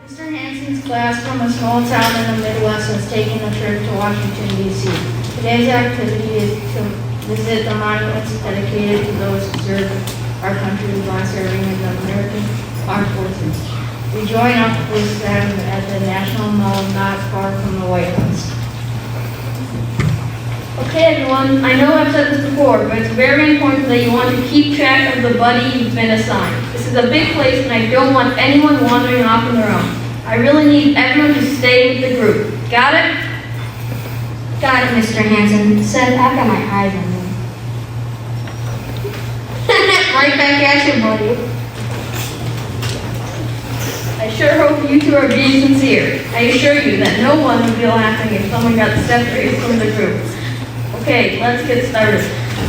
Mr. Hanson's class from a small town in the Midwest is taking a trip to Washington, D.C. Today's activity is to visit the monuments dedicated to those who served our country while serving in the American Armed Forces. We join up with them at the National Mall not far from the White House. Okay, everyone, I know I've said this before, but it's very important that you want to keep track of the buddy you've been assigned. This is a big place, and I don't want anyone wandering off on their own. I really need everyone to stay with the group. Got it? Got it, Mr. Hanson. Seth, I've got my eyes on you. Right back at you, buddy. I sure hope you two are being sincere. I assure you that no one would be laughing if someone got separated from the group. Okay, let's get started.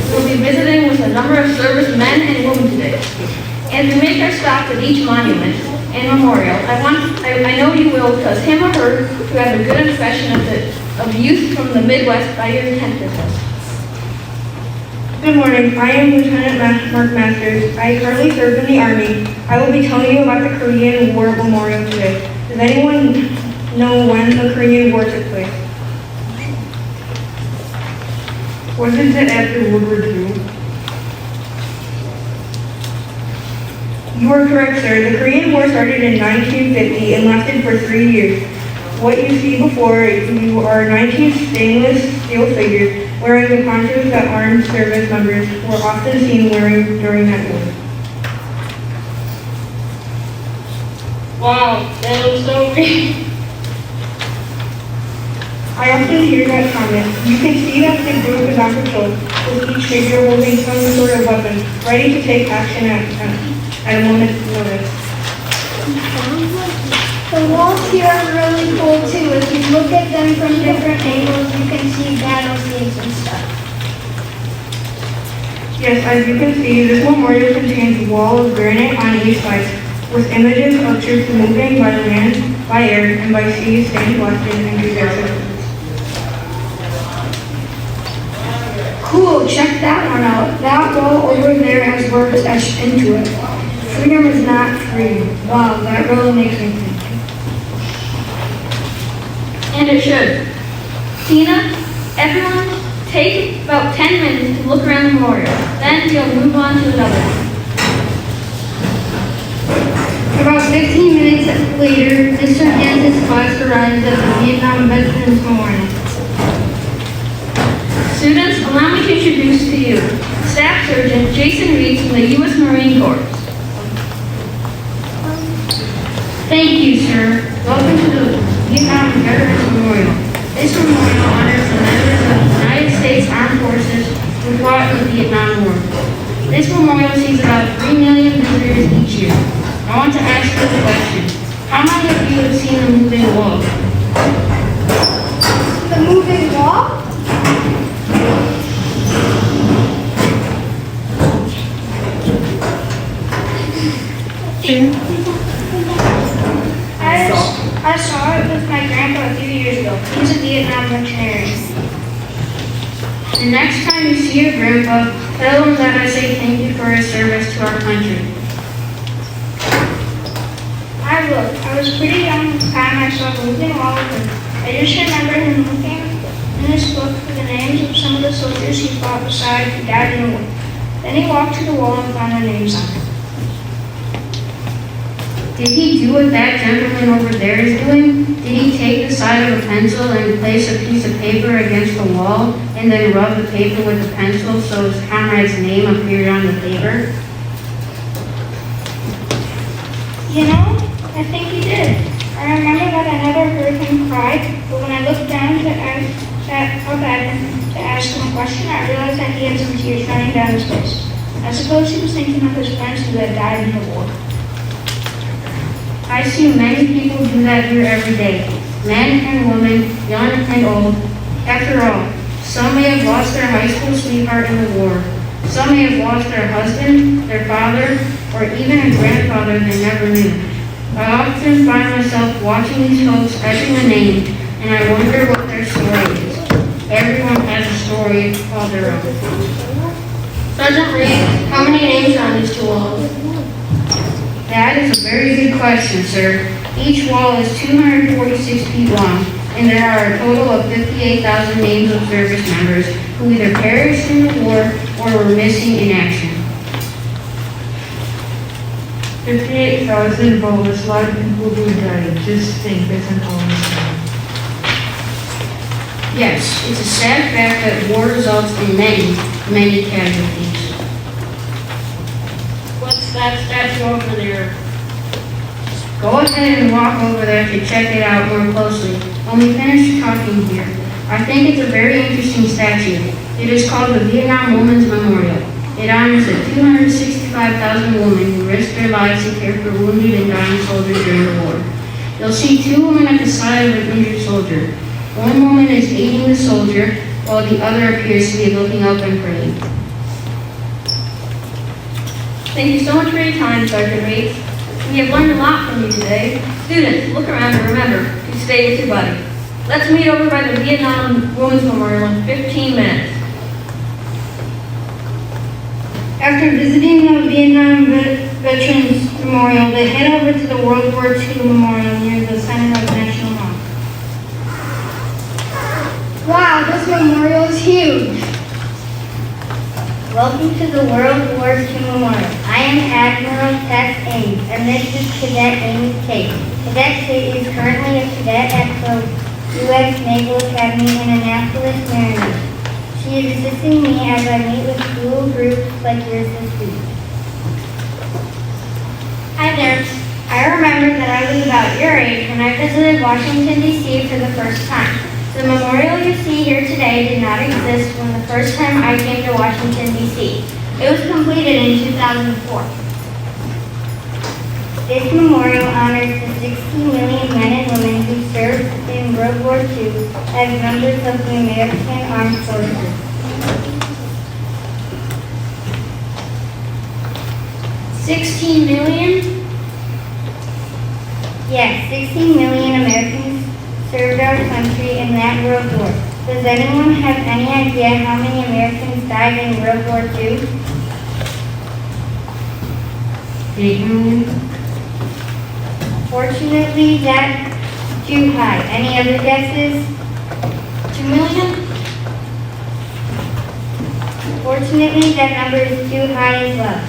We'll be visiting with a number of service men and women today. As we make our stops at each monument and memorial, I know you will, because him or her who has a good impression of youth from the Midwest by your intent with us. Good morning. I am Lieutenant Mark Masters. I currently serve in the Army. I will be telling you about the Korean War Memorial today. Does anyone know when the Korean War took place? Wasn't it after World War II? You are correct, sir. The Korean War started in 1950 and lasted for 3 years. What you see before you are 19 stainless steel figures wearing the ponchos that armed service members were often seen wearing during that war. Wow, that looks so great. I often hear that comment. You can see that the group is on patrol, with each figure holding some sort of weapon, ready to take action at a moment's notice. The walls here are really cool too. If you look at them from different angles, you can see battle scenes and stuff. Yes, as you can see, this memorial contains a wall of granite on each side, with images of troops moving by land, by air, and by sea staying collected into their systems. Cool, check that one out. That wall over there has words etched into it. Freedom is not free. Wow, that really makes me think. And it should. Tina, everyone take about 10 minutes to look around the memorial. Then you'll move on to another one. About 15 minutes later, Mr. Hanson's class arrives at the Vietnam Veterans Memorial. Students, allow me to introduce to you Staff Surgeon Jason Reed from the U.S. Marine Corps. Thank you, sir. Welcome to the Vietnam Veterans Memorial. This memorial honors the members of the United States Armed Forces who fought in the Vietnam War. This memorial sees about 3 million visitors each year. I want to ask you a question. How many of you have seen the moving wall? The moving wall? I saw it with my grandpa a few years ago. He's a Vietnam veterinarian. The next time you see your grandpa, tell him that I say thank you for his service to our country. I will. I was pretty young at the time I saw the moving wall with him. I just remember him looking in his book for the names of some of the soldiers he fought beside who died in the war. Then he walked to the wall and found their names on it. Did he do what that gentleman over there is doing? Did he take the side of a pencil and place a piece of paper against the wall and then rub the paper with the pencil so his comrade's name appeared on the paper? You know, I think he did. I remember that I never heard him cry, but when I looked down up at him to ask him a question, I realized that he had some tears running down his face. I suppose he was thinking of his friends who had died in the war. I see many people do that here every day. Men and women, young and old. After all, some may have lost their high school sweetheart in the war. Some may have lost their husband, their father, or even a grandfather they never knew. I often find myself watching these folks etching a name, and I wonder what their story is. Everyone has a story of their own. Sergeant Reed, how many names are on these two walls? That is a very good question, sir. Each wall is 246 feet long, and there are a total of 58,000 names of service members who either perished in the war or were missing in action. 58,000 bones, a lot of people who died. Just think, that's an honest number. Yes, it's a sad fact that war results in many, many casualties. What's that statue over there? Go ahead and walk over there to check it out more closely. When we finish talking here, I think it's a very interesting statue. It is called the Vietnam Women's Memorial. It honors the 265,000 women who risked their lives to care for wounded and dying soldiers during the war. You'll see two women at the side of an injured soldier. One woman is aiding the soldier, while the other appears to be looking up and praying. Thank you so much for your time, Sergeant Reeves. We have learned a lot from you today. Students, look around and remember to stay with your buddy. Let's meet over by the Vietnam Women's Memorial in 15 minutes. After visiting the Vietnam Veterans Memorial, they head over to the World War II Memorial near the center of National Mall. Wow, this memorial is huge. Welcome to the World War II Memorial. I am Admiral Tess Ames, and this is Cadet Amy Tate. Cadet Tate is currently a cadet at the U.S. Naval Academy in Annapolis, Maryland. She is assisting me as I meet with school groups like yours this week. Hi there. I remember that I was about your age when I visited Washington, D.C. for the first time. The memorial you see here today did not exist when the first time I came to Washington, D.C. It was completed in 2004. This memorial honors the 60 million men and women who served in World War II as members of the American Armed Forces. $16 million? Yes, 60 million Americans served our country in that World War. Does anyone have any idea how many Americans died in World War II? 8 million? Fortunately, that's too high. Any other guesses? 2 million? Fortunately, that number is too high as well.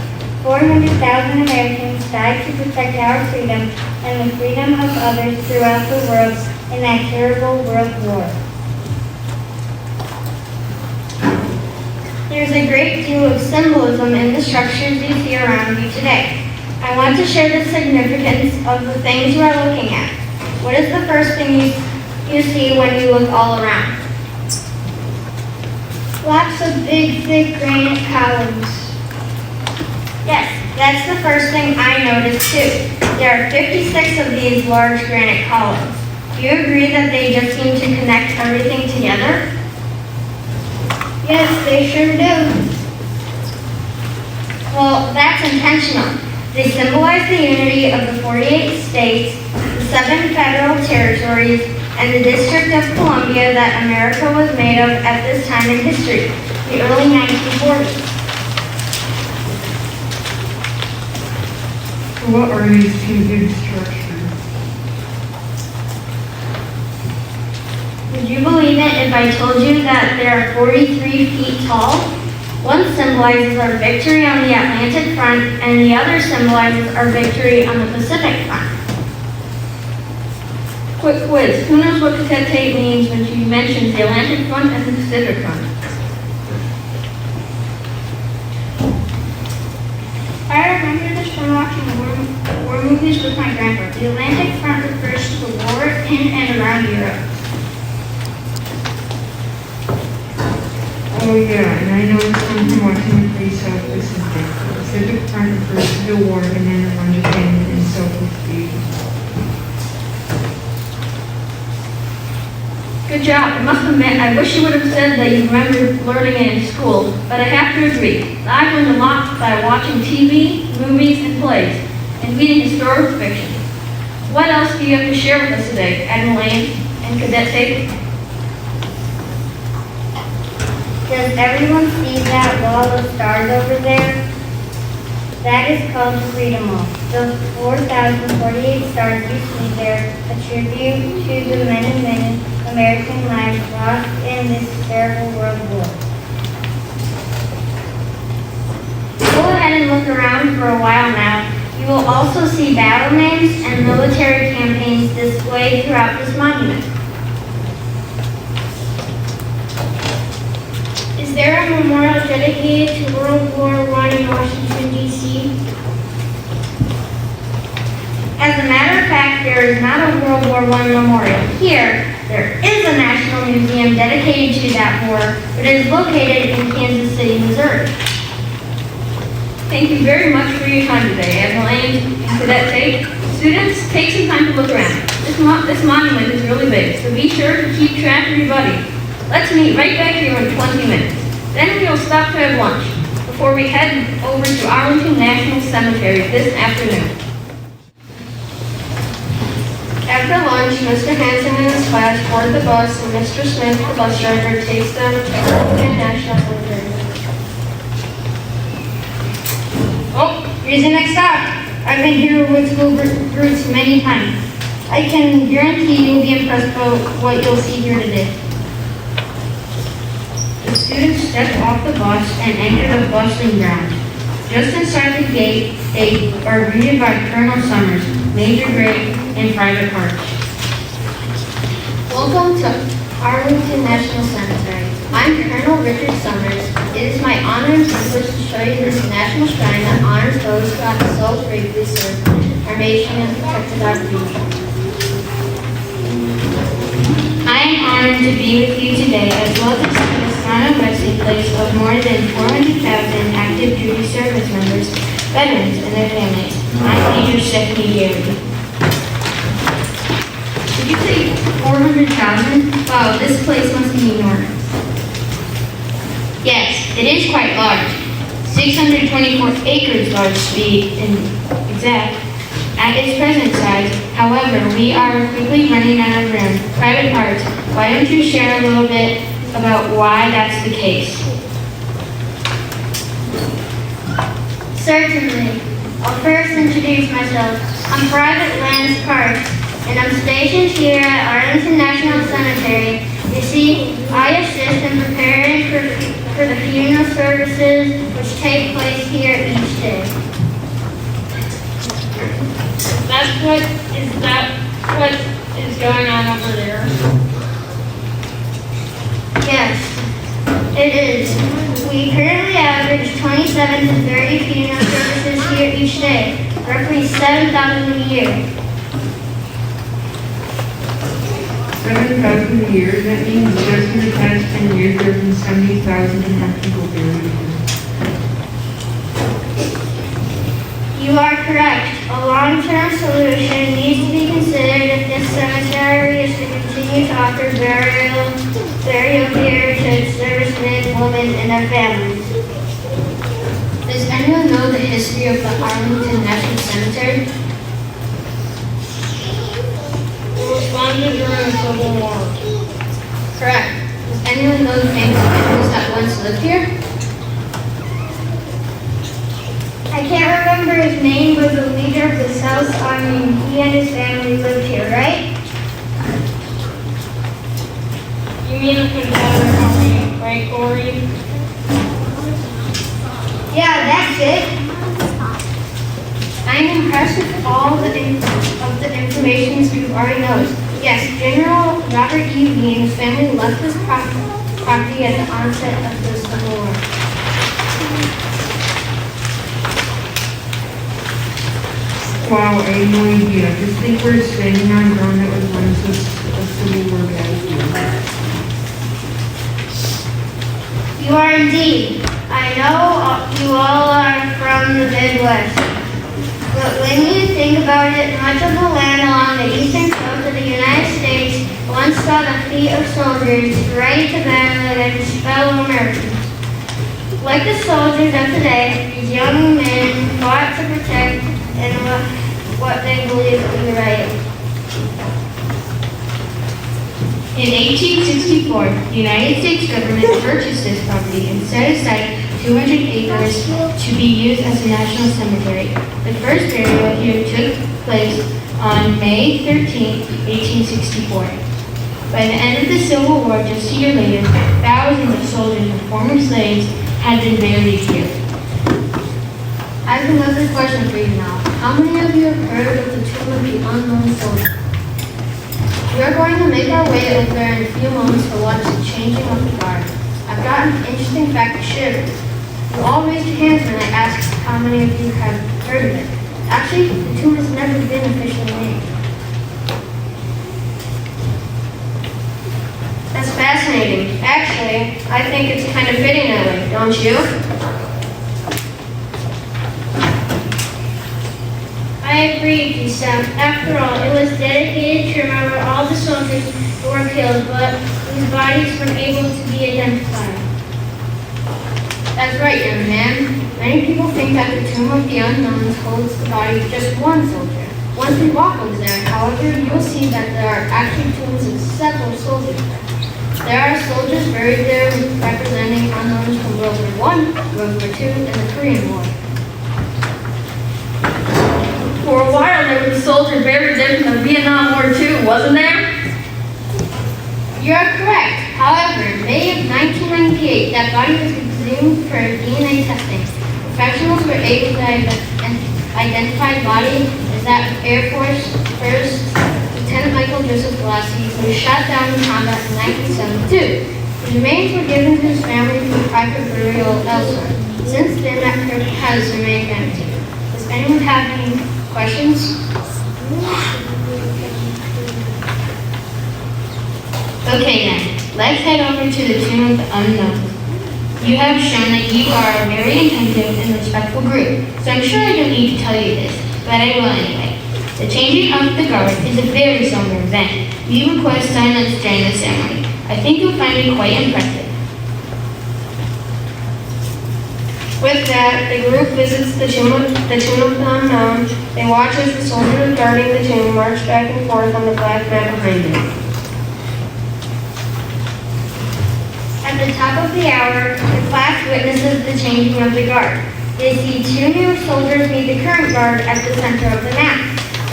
400,000 Americans died to protect our freedom and the freedom of others throughout the world in that terrible World War. There's a great deal of symbolism in the structures you see around you today. I want to share the significance of the things you are looking at. What is the first thing you see when you look all around? Lots of big, thick granite columns. Yes, that's the first thing I noticed too. There are 56 of these large granite columns. Do you agree that they just seem to connect everything together? Yes, they sure do. Well, that's intentional. They symbolize the unity of the 48 states, the 7 federal territories, and the District of Columbia that America was made of at this time in history, the early 1940s. What are these two big structures? Would you believe it if I told you that they are 43 feet tall? One symbolizes our victory on the Atlantic front, and the other symbolizes our victory on the Pacific front. Quick quiz. Who knows what Cadet Tate means when she mentions the Atlantic front and the Pacific front? I remember this from watching war movies with my grandpa. The Atlantic front refers to the war in and around Europe. Oh yeah, and I know some from watching the police office and things. The Pacific Front refers to the war and then around Japan and Southeast Asia. Good job. I must admit, I wish you would have said that you remembered learning it in school, but I have to agree. I've learned a lot by watching TV, movies, and plays, and reading historical fiction. What else do you have to share with us today, Admiral Ames and Cadet Tate? Does everyone see that wall of stars over there? That is called the Freedom Wall. The 4,048 stars you see there attribute to the many American lives lost in this terrible world war. Go ahead and look around for a while now. You will also see battle names and military campaigns displayed throughout this monument. Is there a memorial dedicated to World War I in Washington, D.C.? As a matter of fact, there is not a World War I memorial here. There is a National Museum dedicated to that war, but it is located in Kansas City, Missouri. Thank you very much for your time today, Admiral Ames and Cadet Tate. Students, take some time to look around. This monument is really big, so be sure to keep track of your buddy. Let's meet right back here in 20 minutes. Then we will stop to have lunch before we head over to Arlington National Cemetery this afternoon. After lunch, Mr. Hanson and his class board the bus, and Mr. Smith, the bus driver, takes them to Arlington National Cemetery. Oh, here's the next stop. I've been here with school groups many times. I can guarantee you'll be impressed by what you'll see here today. The students step off the bus and enter the bustling ground. Just inside the gate, they are greeted by Colonel Summers, Major Gray, and Private Hart. Welcome to Arlington National Cemetery. I'm Colonel Richard Summers. It is my honor and privilege to show you this national shrine that honors those who have so bravely served our nation and protected our future. I am honored to be with you today, as well as to the final resting place of more than 400,000 active duty service members, veterans, and their families. I'm Major Stephanie Gary. Did you say 400,000? Wow, this place must be enormous. Yes, it is quite large. 624 acres large to be exact. At its present size, however, we are quickly running out of room. Private Parts, why don't you share a little bit about why that's the case? Certainly. I'll first introduce myself. I'm Private Lance Parks, and I'm stationed here at Arlington National Cemetery. You see, I assist in preparing for the funeral services which take place here each day. Is that what is going on over there? Yes, it is. We currently average 27 to 30 funeral services here each day, roughly 7,000 a year. 7,000 a year, that means just in the past 10 years, there have been 70,000 and half people buried here. You are correct. A long-term solution needs to be considered if this cemetery is to continue to offer burial care to its servicemen, women, and their families. Does anyone know the history of the Arlington National Cemetery? It was founded during the Civil War. Correct. Does anyone know the famous families that once lived here? I can't remember his name, but the leader of the South Army, he and his family lived here, right? You mean the Confederate Army, right, Corey? Yeah, that's it. I am impressed with all of the information you already knows. Yes, General Robert E. Lee and his family left this property at the onset of the Civil War. Wow, I had no idea. Just think we're standing on ground that was once a Civil War battlefield. You are indeed. I know you all are from the Midwest. But when you think about it, much of the land along the eastern coast of the United States once saw the feet of soldiers ready to battle against fellow Americans. Like the soldiers of today, these young men fought to protect and what they believed to be right. In 1864, the United States government purchased this property and set aside 200 acres to be used as a national cemetery. The first burial here took place on May 13, 1864. By the end of the Civil War, just a year later, thousands of soldiers and former slaves had been buried here. I have another question for you now. How many of you have heard of the Tomb of the Unknown Soldier? We are going to make our way over there in a few moments to watch the changing of the guard. I've got an interesting fact to share with you. You all raised your hands when I asked how many of you have heard of it. Actually, the tomb has never been officially named. That's fascinating. Actually, I think it's kind of fitting that way, don't you? I agree with you, Sam. After all, it was dedicated to remember all the soldiers who were killed, but whose bodies weren't able to be identified. That's right, young man. Many people think that the Tomb of the Unknowns holds the body of just one soldier. Once we walk over there, however, you will see that there are actually tombs of several soldiers there. There are soldiers buried there representing unknowns from World War I, World War II, and the Korean War. For a while, there was a soldier buried there from the Vietnam War too, wasn't there? You are correct. However, in May of 1998, that body was exhumed for DNA testing. Professionals were able to identify the body as that of Air Force First Lieutenant Michael Joseph Blassie, who was shot down in combat in 1972. His remains were given to his family for private burial elsewhere. Since then, that crypt has remained empty. Does anyone have any questions? Okay then, let's head over to the Tomb of the Unknown. You have shown that you are a very attentive and respectful group, so I'm sure I don't need to tell you this, but I will anyway. The changing of the guard is a very somber event. We request silence during the ceremony. I think you'll find it quite impressive. With that, the group visits the Tomb of the Unknown. They watch as the soldiers guarding the tomb march back and forth on the black mat behind them. At the top of the hour, the class witnesses the changing of the guard. They see two new soldiers meet the current guard at the center of the mat.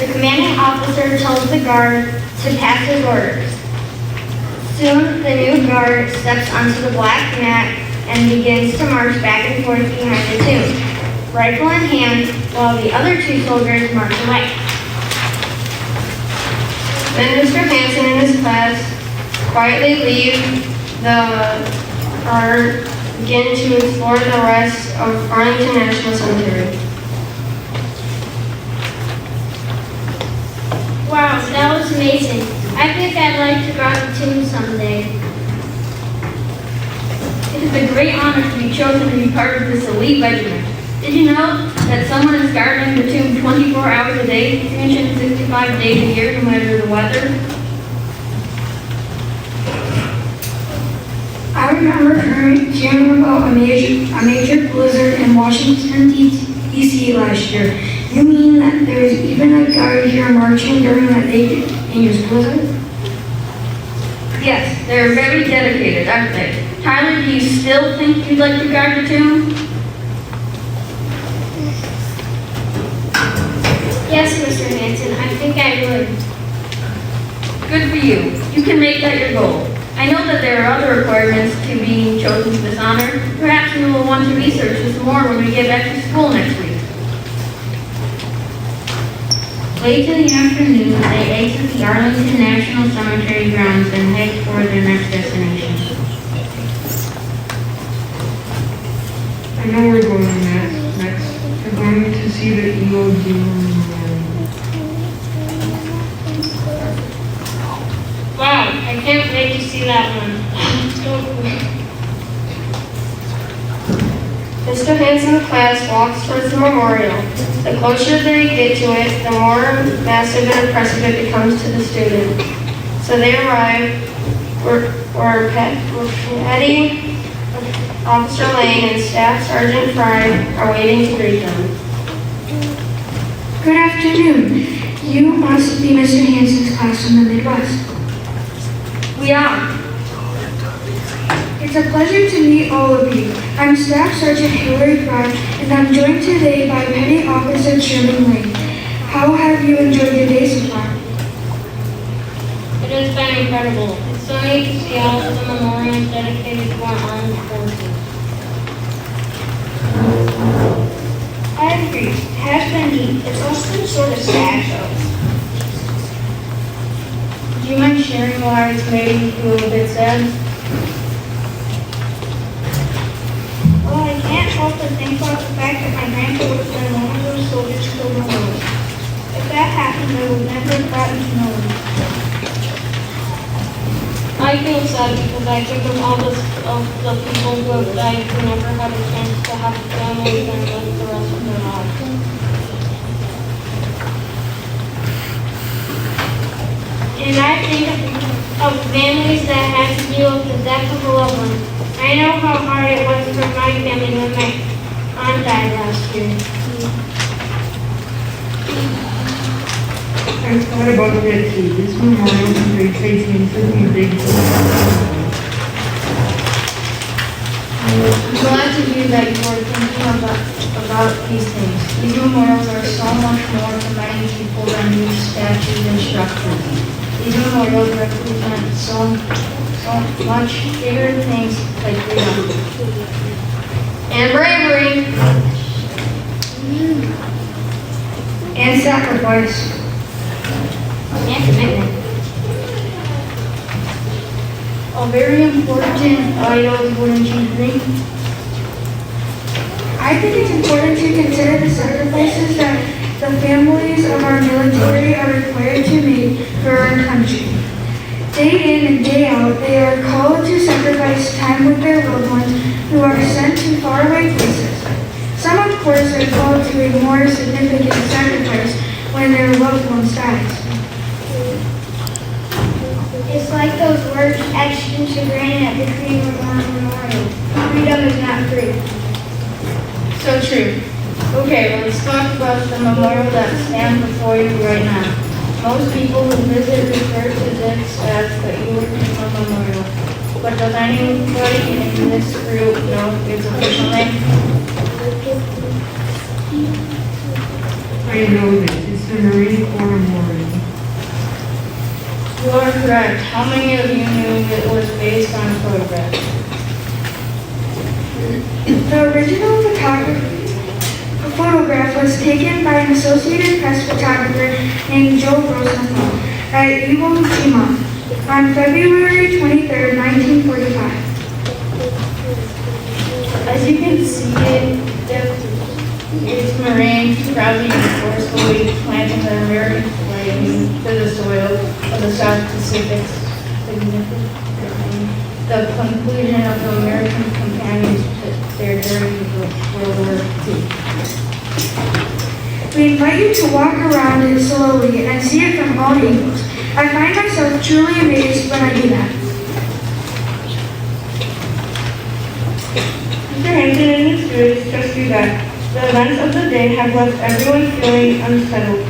The commanding officer tells the guard to pass his orders. Soon, the new guard steps onto the black mat and begins to march back and forth behind the tomb, rifle in hand, while the other two soldiers march away. Then Mr. Hanson and his class quietly leave the guard, begin to explore the rest of Arlington National Cemetery. Wow, that was amazing. I think I'd like to guard the tomb someday. It is a great honor to be chosen to be part of this elite regiment. Did you know that someone is guarding the tomb 24 hours a day, 365 days a year, no matter the weather? I remember hearing about a major blizzard in Washington, D.C. last year. You mean that there is even a guard here marching during that dangerous blizzard? Yes, they're very dedicated, aren't they? Tyler, do you still think you'd like to guard the tomb? Yes, Mr. Hanson, I think I would. Good for you. You can make that your goal. I know that there are other requirements to being chosen to this honor. Perhaps you will want to research this more when we get back to school next week. Late in the afternoon, they exit the Arlington National Cemetery grounds and head for their next destination. I know we're going next. We're going to see the Iwo Jima. Wow, I can't wait to see that one. So cool. Mr. Hanson's class walks towards the memorial. The closer they get to it, the more massive and impressive it becomes to the student. So they arrive where Petty, Officer Lane, and Staff Sergeant Fry are waiting to greet them. Good afternoon. You must be Mr. Hanson's class from the Midwest. We are. It's a pleasure to meet all of you. I'm Staff Sergeant Hillary Fry, and I'm joined today by Petty Officer Sherman Lane. How have you enjoyed your day so far? It has been incredible. It's so neat to see all of the memorials dedicated to our armed forces. I agree. It has been neat. It's also sort of sad, though. Do you mind sharing why it's made you feel a bit sad? Well, I can't help but think about the fact that my grandpa would have been one of those soldiers killed in the war. If that happened, I would never have gotten to know him. I feel sad because I think of all of the people who have died who never had a chance to have families and live the rest of their lives. And I think of families that had to deal with the death of a loved one. I know how hard it was for my family when my aunt died last year. I thought about it too. This memorial and grade space seems to be a big deal. I'm glad to hear that you are thinking about these things. These memorials are so much more to many people than these statues and structures. These memorials represent so much bigger things like freedom and bravery And sacrifice. and commitment. A very important item, wouldn't you think? I think it's important to consider the sacrifices that the families of our military are required to make for our country. Day in and day out, they are called to sacrifice time with their loved ones who are sent to faraway places. Some, of course, are called to a more significant sacrifice when their loved ones die. It's like those words etched into granite at the Korean War Memorial. Freedom is not free. So true. Okay, let's talk about the memorial that stands before you right now. Most people who visit refer to this as the Iwo Memorial. But does anybody in this group know its official name? I know this. It's the Marine Corps Memorial. You are correct. How many of you knew it was based on a photograph? The original photograph was taken by an Associated Press photographer named Joe Rosenthal at Iwo Jima on February 23, 1945. As you can see, its Marines proudly and forcefully planting the American flag to the soil of the South Pacific, the conclusion of the American companions to their journey to World War II. We invite you to walk around it slowly and see it from all angles. I find myself truly amazed when I do that. Mr. Hanson and his students just do that. The events of the day have left everyone feeling unsettled.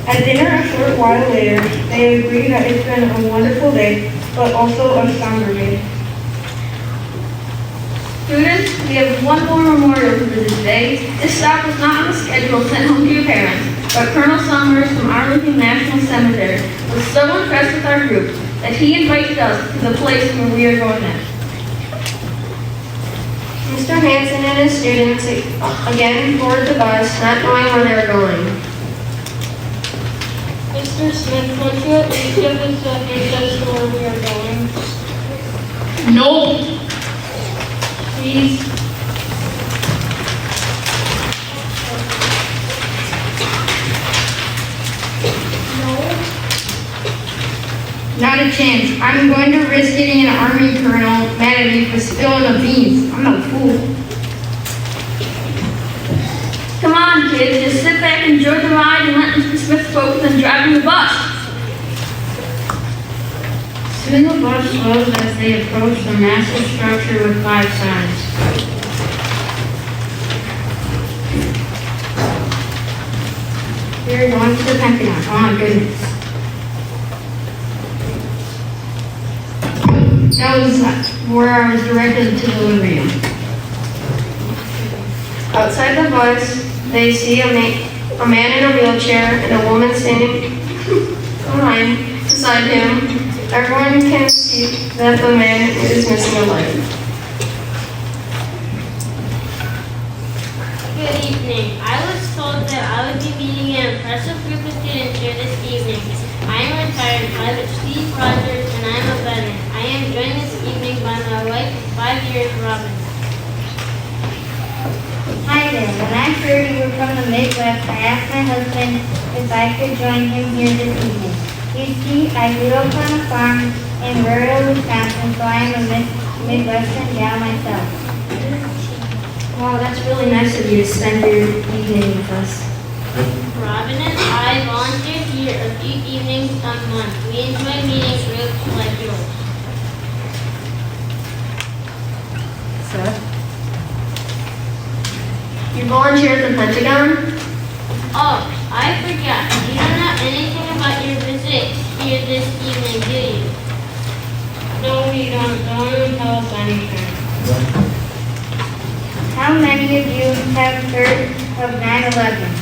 At dinner a short while later, they agree that it's been a wonderful day, but also a somber day. Students, we have one more memorial to visit today. This stop was not on the schedule sent home to your parents, but Colonel Summers from Arlington National Cemetery was so impressed with our group that he invited us to the place where we are going next. Mr. Hanson and his students again board the bus, not knowing where they're going. Mr. Smith, would you at least give us a hint as to where we are going? No. Please. Not a chance. I'm going to risk getting an army colonel mad at me for spilling the beans. I'm no fool. Come on, kids. Just sit back, enjoy the ride, and let Mr. Smith focus on driving the bus. Soon the bus slows as they approach the massive structure with 5 sides. We're going to the Pentagon. Oh my goodness. That was where I was directed to deliver you. Outside the bus, they see a man in a wheelchair and a woman standing behind beside him. Everyone can see that the man is missing a leg. Good evening. I was told that I would be meeting an impressive group of students here this evening. I am retired Private Steve Rogers and I am a veteran. I am joined this evening by my wife of 5 years, Robin. Hi there. When I heard you were from the Midwest, I asked my husband if I could join him here this evening. You see, I grew up on a farm in rural Wisconsin, so I am a Midwestern gal myself. Wow, that's really nice of you to spend your evening with us. Robin and I volunteer here a few evenings a month. We enjoy meeting groups like yours. Seth? You volunteer at the Pentagon? Oh, I forgot. You don't know anything about your visit here this evening, do you? No, we don't. Don't tell us anything. How many of you have heard of 9/11?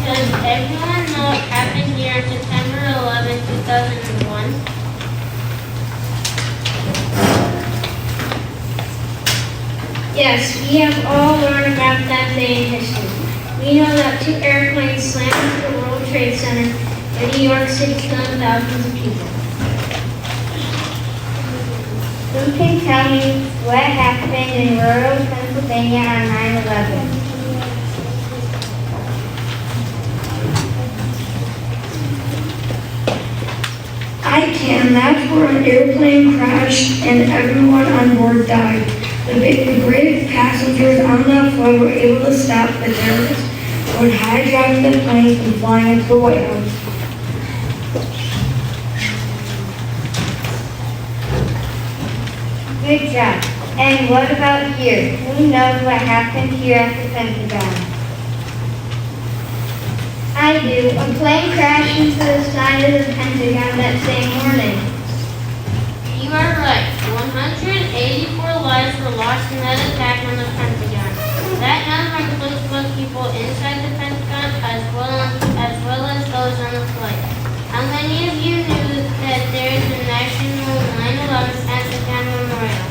Does everyone know what happened here on September 11, 2001? Yes, we have all learned about that day in history. We know that 2 airplanes slammed into the World Trade Center in New York City, killing thousands of people. Who can tell me what happened in rural Pennsylvania on 9/11? I can. That's where an airplane crashed and everyone on board died. The brave passengers on that flight were able to stop the terrorists who had hijacked the plane from flying into the White House. Good job. And what about here? Who knows what happened here at the Pentagon? I do. A plane crashed into the side of the Pentagon that same morning. You are right. 184 lives were lost in that attack on the Pentagon. That number includes both people inside the Pentagon as well as those on the flight. How many of you knew that there is a National 9/11 Pentagon Memorial?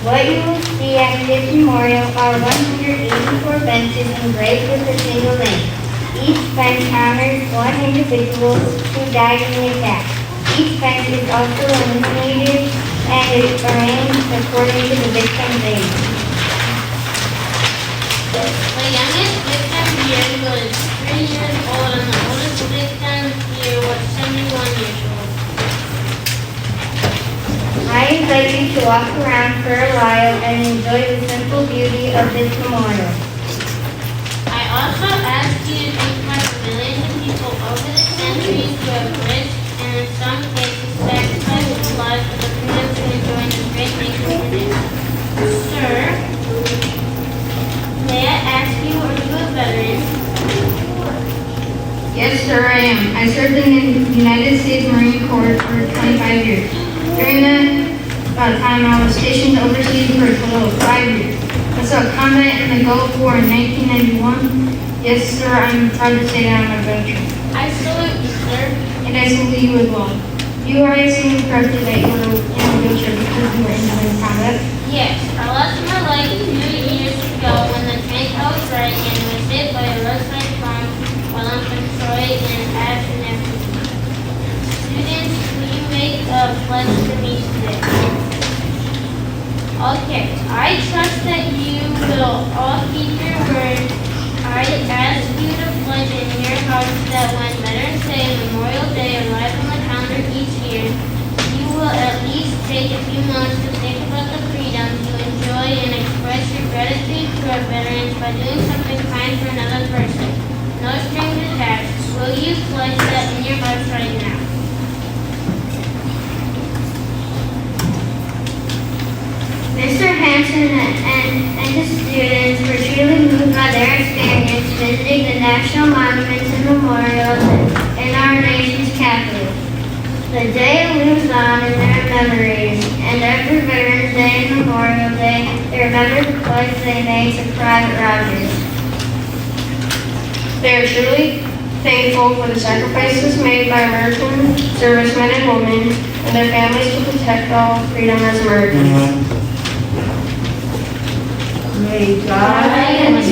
What you will see at this memorial are 184 benches engraved with a single name. Each bench honors one individual who died in the attack. Each bench is also illuminated and is arranged according to the victim's age. The youngest victim here was 3 years old and the oldest victim here was 71 years old. I invite you to walk around for a while and enjoy the simple beauty of this memorial. I also ask you to think about the millions of people over the centuries who have risked and in some cases sacrificed their lives for the freedom to enjoy the great nation today. Sir, may I ask you, are you a veteran? Yes, sir, I am. I served in the United States Marine Corps for 25 years. During that time, I was stationed overseas for a total of 5 years. I saw combat in the Gulf War in 1991. Yes, sir, I'm proud to say that I'm a veteran. I salute you, sir. And I salute you as well. You are asking correctly that you were in a wheelchair because you were in combat. Yes, I lost my leg 2 years ago when the tank I was riding in was hit by a roadside bomb while on patrol in Ashland. Students, will you make a pledge for me today? Okay, I trust that you will all keep your word. I ask you to pledge in your hearts that when Veterans Day and Memorial Day arrive on the calendar each year, you will at least take a few moments to think about the freedoms you enjoy and express your gratitude to our veterans by doing something kind for another person. No strings attached. Will you pledge that in your hearts right now? Mr. Hanson and his students were truly moved by their experience visiting the national monuments and memorials in our The day lives on in their memories, and every Veterans Day and Memorial Day, they remember the pledge they made to Private Rogers. They are truly thankful for the sacrifices made by American servicemen and women and their families to protect all freedom as Americans. May God and